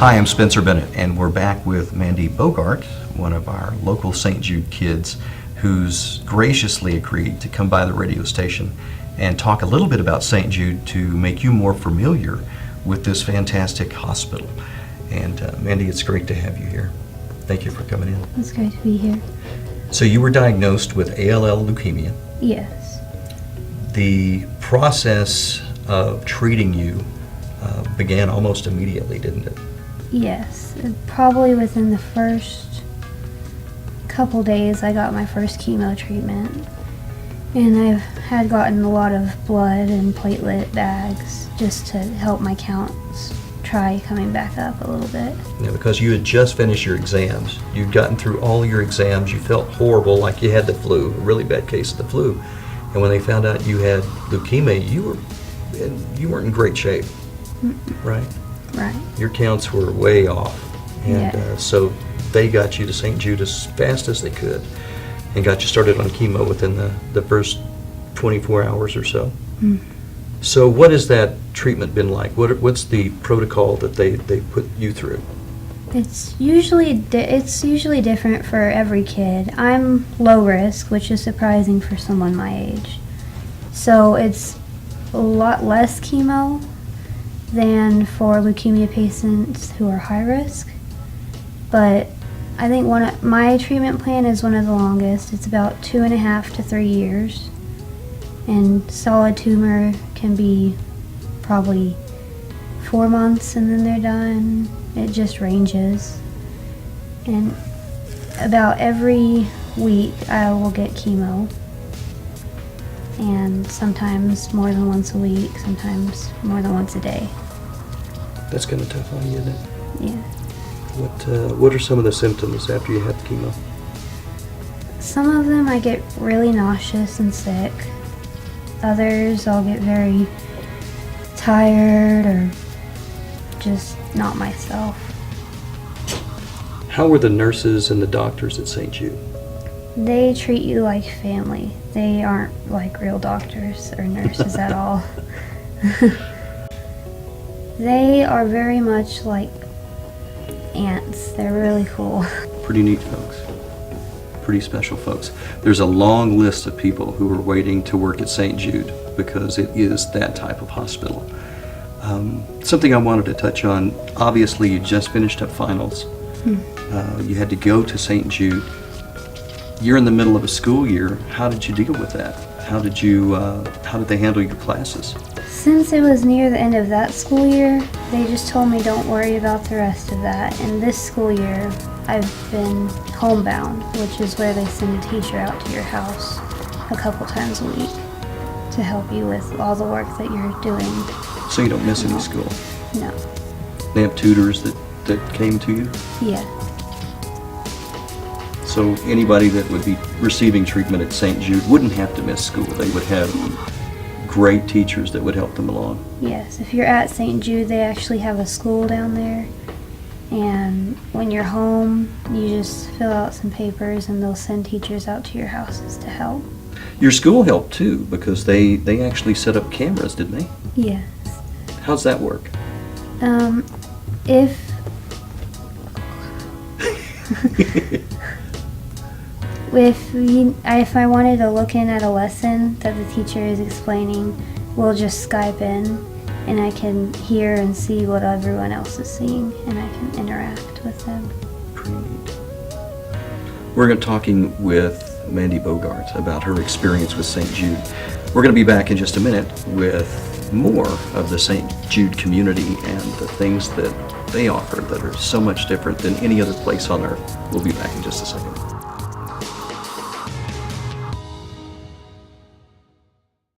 Hi, I'm Spencer Bennett, and we're back with Mandy Bogart, one of our local St. Jude kids, who's graciously agreed to come by the radio station and talk a little bit about St. Jude to make you more familiar with this fantastic hospital. And Mandy, it's great to have you here. Thank you for coming in. It's great to be here. So you were diagnosed with ALL leukemia. Yes. The process of treating you began almost immediately, didn't it? Yes. Probably within the first couple days I got my first chemo treatment. And I had gotten a lot of blood and platelet bags just to help my counts try coming back up a little bit. Yeah, because you had just finished your exams. You'd gotten through all your exams. You felt horrible, like you had the flu, a really bad case of the flu. And when they found out you had leukemia, you weren't in great shape, right? Right. Your counts were way off. And Yeah. so they got you to St. Jude as fast as they could and got you started on chemo within the first 24 hours or so. So what has that treatment been like? What's the protocol that they put you through? It's usually different for every kid. I'm low risk, which is surprising for someone my age. So it's a lot less chemo than for leukemia patients who are high risk. But I think my treatment plan is one of the longest. It's about 2.5 to 3 years. And solid tumor can be probably 4 months and then they're done. It just ranges. And about every week I will get chemo. And sometimes more than once a week, sometimes more than once a day. That's kind of tough on you, isn't it? Yeah. What are some of the symptoms after you have chemo? Some of them I get really nauseous and sick. Others I'll get very tired or just not myself. How were the nurses and the doctors at St. Jude? They treat you like family. They aren't like real doctors or nurses at all. They are very much like aunts. They're really cool. Pretty neat folks. Pretty special folks. There's a long list of people who are waiting to work at St. Jude because it is that type of hospital. Something I wanted to touch on, obviously you just finished up finals. You had to go to St. Jude. You're in the middle of a school year. How did you deal with that? How did they handle your classes? Since it was near the end of that school year, they just told me don't worry about the rest of that. And this school year, I've been homebound, which is where they send a teacher out to your house a couple times a week to help you with all the work that you're doing. So you don't miss any school? No. They have tutors that came to you? Yeah. So anybody that would be receiving treatment at St. Jude wouldn't have to miss school. They would have great teachers that would help them along. Yes. If you're at St. Jude, they actually have a school down there. And when you're home, you just fill out some papers and they'll send teachers out to your houses to help. Your school helped too because they actually set up cameras, didn't they? Yes. How's that work? If I wanted to look in at a lesson that the teacher is explaining, we'll just Skype in and I can hear and see what everyone else is seeing and I can interact with them. Pretty neat. We're going to be talking with Mandy Bogart about her experience with St. Jude. We're going to be back in just a minute with more of the St. Jude community and the things that they offer that are so much different than any other place on earth. We'll be back in just a second.